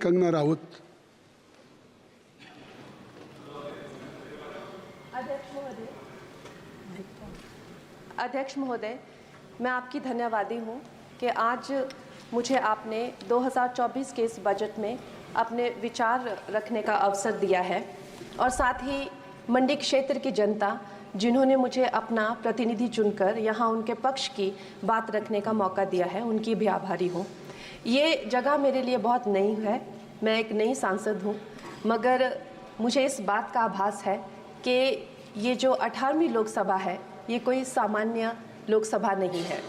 कंगना राउत। अध्यक्ष महोदय, मैं आपकी धन्यवादी हूँ कि आज मुझे आपने 2024 के इस बजट में अपने विचार रखने का अवसर दिया है और साथ ही मंडी क्षेत्र की जनता जिन्होंने मुझे अपना प्रतिनिधि चुनकर यहाँ उनके पक्ष की बात रखने का मौका दिया है, उनकी भी आभारी हूँ। ये जगह मेरे लिए बहुत नई है, मैं एक नई सांसद हूँ, मगर मुझे इस बात का आभास है कि ये जो 18वीं लोकसभा है ये कोई सामान्य लोकसभा नहीं है।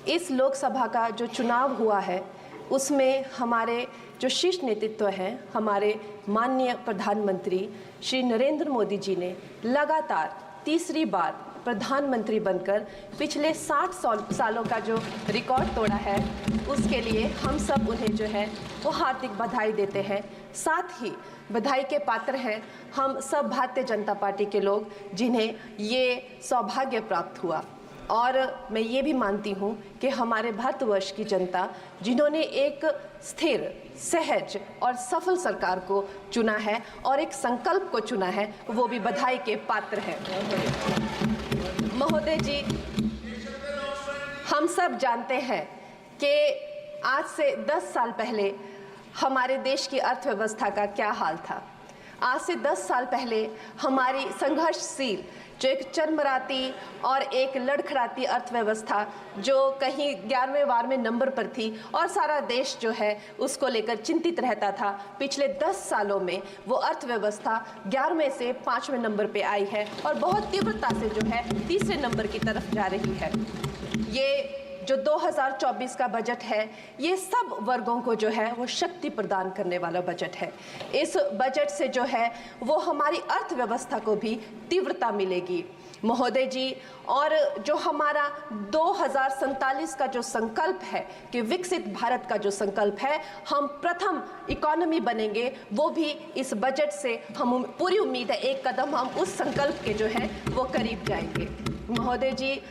इस लोकसभा का जो चुनाव हुआ है उसमें हमारे जो शीर्ष नेतृत्व हैं, हमारे माननीय प्रधानमंत्री श्री नरेंद्र मोदी जी ने लगातार तीसरी बार प्रधानमंत्री बनकर पिछले 60 सालों का जो रिकॉर्ड तोड़ा है, उसके लिए हम सब उन्हें जो है वो हार्दिक बधाई देते हैं। साथ ही बधाई के पात्र हैं हम सब भारतीय जनता पार्टी के लोग जिन्हें ये सौभाग्य प्राप्त हुआ। और मैं ये भी मानती हूँ कि हमारे भारतवर्ष की जनता जिन्होंने एक स्थिर, सहज और सफल सरकार को चुना है और एक संकल्प को चुना है, वो भी बधाई के पात्र हैं। महोदय जी, हम सब जानते हैं कि आज से 10 साल पहले हमारे देश की अर्थव्यवस्था का क्या हाल था। आज से 10 साल पहले हमारी संघर्षशील जो एक चरमराती और एक लड़खड़ाती अर्थव्यवस्था जो कहीं 11वें नंबर पर थी और सारा देश जो है उसको लेकर चिंतित रहता था, पिछले 10 सालों में वो अर्थव्यवस्था 11वें से 5वें नंबर पे आई है और बहुत तीव्रता से जो है तीसरे नंबर की तरफ जा रही है। ये जो 2024 का बजट है ये सब वर्गों को जो है वो शक्ति प्रदान करने वाला बजट है। इस बजट से जो है वो हमारी अर्थव्यवस्था को भी तीव्रता मिलेगी महोदय जी। और जो हमारा 2047 का जो संकल्प है कि विकसित भारत का जो संकल्प है, हम प्रथम इकोनॉमी बनेंगे, वो भी इस बजट से हम पूरी उम्मीद है एक कदम हम उस संकल्प के जो है वो करीब जाएंगे। महोदय जी,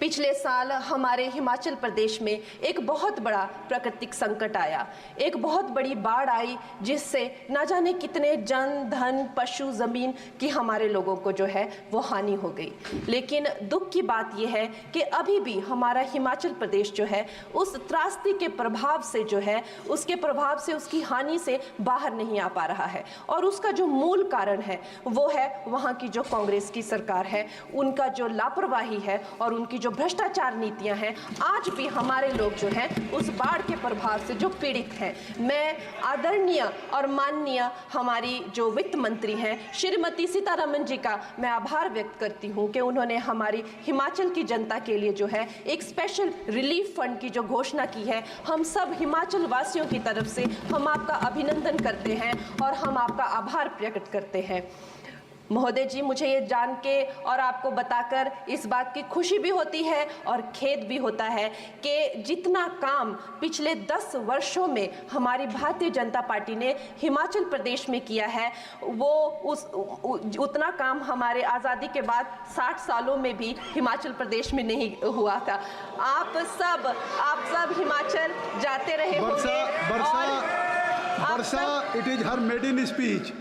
पिछले साल हमारे हिमाचल प्रदेश में एक बहुत बड़ा प्राकृतिक संकट आया, एक बहुत बड़ी बाढ़ आई जिससे ना जाने कितने जन, धन, पशु, ज़मीन की हमारे लोगों को जो है वो हानि हो गई। लेकिन दुख की बात यह है कि अभी भी हमारा हिमाचल प्रदेश जो है उस त्रासदी के प्रभाव से जो है उसके प्रभाव से, उसकी हानि से बाहर नहीं आ पा रहा है। और उसका जो मूल कारण है वो है वहाँ की जो कांग्रेस की सरकार है, उनका जो लापरवाही है और उनकी भ्रष्टाचार नीतियां हैं। आज भी हमारे लोग जो हैं उस बाढ़ के प्रभाव से जो पीड़ित हैं। मैं आदरणीय और माननीय हमारी जो वित्त मंत्री हैं श्रीमती सीतारमण जी का मैं आभार व्यक्त करती हूं कि उन्होंने हमारी हिमाचल की जनता के लिए जो है एक स्पेशल रिलीफ फंड की जो घोषणा की है। हम सब हिमाचल वासियों की तरफ से हम आपका अभिनंदन करते हैं और हम आपका आभार प्रकट करते हैं। महोदय जी, मुझे ये जान के और आपको बताकर इस बात की खुशी भी होती है और खेद भी होता है कि जितना काम पिछले 10 वर्षों में हमारी भारतीय जनता पार्टी ने हिमाचल प्रदेश में किया है वो उतना काम हमारे आज़ादी के बाद 60 सालों में भी हिमाचल प्रदेश में नहीं हुआ था। आप सब हिमाचल जाते रहे होंगे। वर्षा, it is her maiden speech.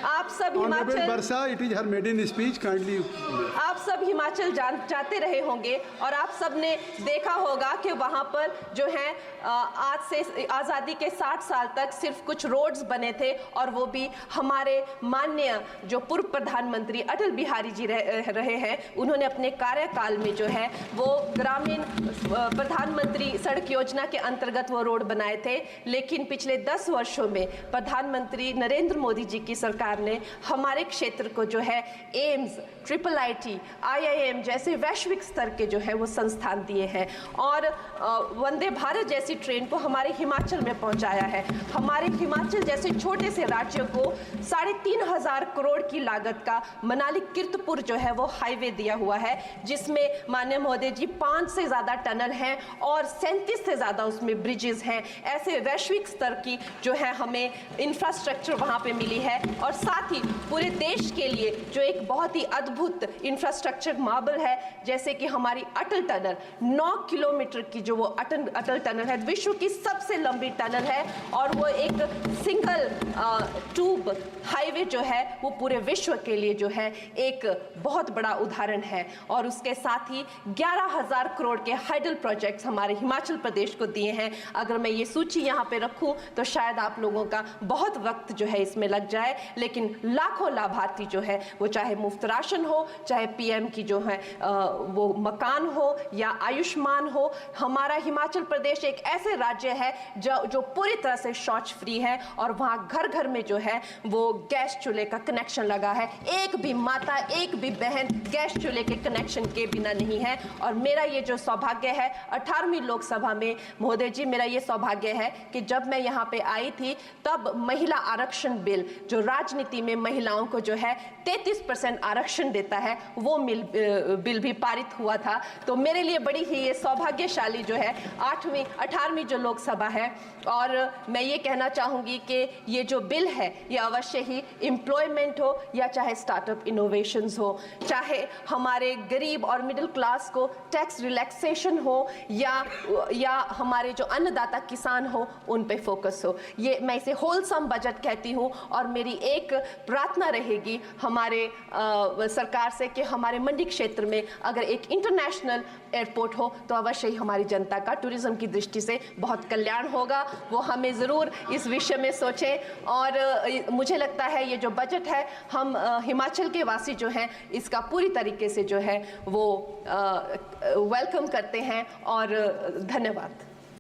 आप सब हिमाचल वर्षा, it is her maiden speech, kindly. आप सब हिमाचल जाते रहे होंगे और आप सब ने देखा होगा कि वहाँ पर जो है आज से आज़ादी के 60 साल तक सिर्फ कुछ रोड्स बने थे और वो भी हमारे माननीय जो पूर्व प्रधानमंत्री अटल बिहारी जी रहे हैं, उन्होंने अपने कार्यकाल में जो है वो ग्रामीण प्रधानमंत्री सड़क योजना के अंतर्गत वो रोड बनाए थे। लेकिन पिछले 10 वर्षों में प्रधानमंत्री नरेंद्र मोदी जी की सरकार ने हमारे क्षेत्र को जो है एम्स, IIT, IIM जैसे वैश्विक स्तर के जो है वो संस्थान दिए हैं और वंदे भारत जैसी ट्रेन को हमारे हिमाचल में पहुंचाया है। हमारे हिमाचल जैसे छोटे से राज्यों को 3,500 करोड़ की लागत का मनाली कीर्तपुर जो है वो हाईवे दिया हुआ है, जिसमें माननीय महोदय जी 5 से ज़्यादा टनल हैं और 37 से ज़्यादा उसमें ब्रिजेस हैं। ऐसे वैश्विक स्तर की जो है हमें इंफ्रास्ट्रक्चर वहाँ पे मिली है और साथ साथ ही पूरे देश के लिए जो एक बहुत ही अद्भुत इंफ्रास्ट्रक्चर मार्बल है, जैसे कि हमारी अटल टनल 9 किलोमीटर की जो वो अटल टनल है, विश्व की सबसे लंबी टनल है और वो एक सिंगल ट्यूब हाईवे जो है वो पूरे विश्व के लिए जो है एक बहुत बड़ा उदाहरण है। और उसके साथ ही 11,000 करोड़ के हाइडल प्रोजेक्ट्स हमारे हिमाचल प्रदेश को दिए हैं। अगर मैं ये सूची यहाँ पे रखूँ तो शायद आप लोगों का बहुत वक्त जो है इसमें लग जाए, लेकिन लाखों लाभार्थी जो है वो चाहे मुफ्त राशन हो, चाहे पीएम की जो है वो मकान हो या आयुष्मान हो। हमारा हिमाचल प्रदेश एक ऐसे राज्य है जो पूरी तरह से शौच फ्री है और वहाँ घर घर में जो है वो गैस चूल्हे का कनेक्शन लगा है। एक भी माता, एक भी बहन गैस चूल्हे के कनेक्शन के बिना नहीं है। और मेरा ये जो सौभाग्य है 18वीं लोकसभा में, महोदय जी, मेरा ये सौभाग्य है कि जब मैं यहाँ पे आई थी तब महिला आरक्षण बिल जो राजनीति में महिलाओं को जो है 33% आरक्षण देता है, वो बिल भी पारित हुआ था। तो मेरे लिए बड़ी ही ये सौभाग्यशाली जो है 18वीं जो लोकसभा है। और मैं ये कहना चाहूँगी कि ये जो बिल है ये अवश्य ही एम्प्लॉयमेंट हो या चाहे स्टार्टअप इनोवेशंस हो, चाहे हमारे गरीब और मिडिल क्लास को टैक्स रिलैक्सेशन हो या हमारे जो अन्नदाता किसान हो उन पे फोकस हो। ये मैं इसे होलसम बजट कहती हूँ। और मेरी एक प्रार्थना रहेगी हमारे सरकार से कि हमारे मंडी क्षेत्र में अगर एक इंटरनेशनल एयरपोर्ट हो तो अवश्य ही हमारी जनता का टूरिज्म की दृष्टि से बहुत कल्याण होगा। वो हमें ज़रूर इस विषय में सोचें। और मुझे लगता है ये जो बजट है हम हिमाचल के वासी जो हैं इसका पूरी तरीके से जो है वो वेलकम करते हैं। और धन्यवाद।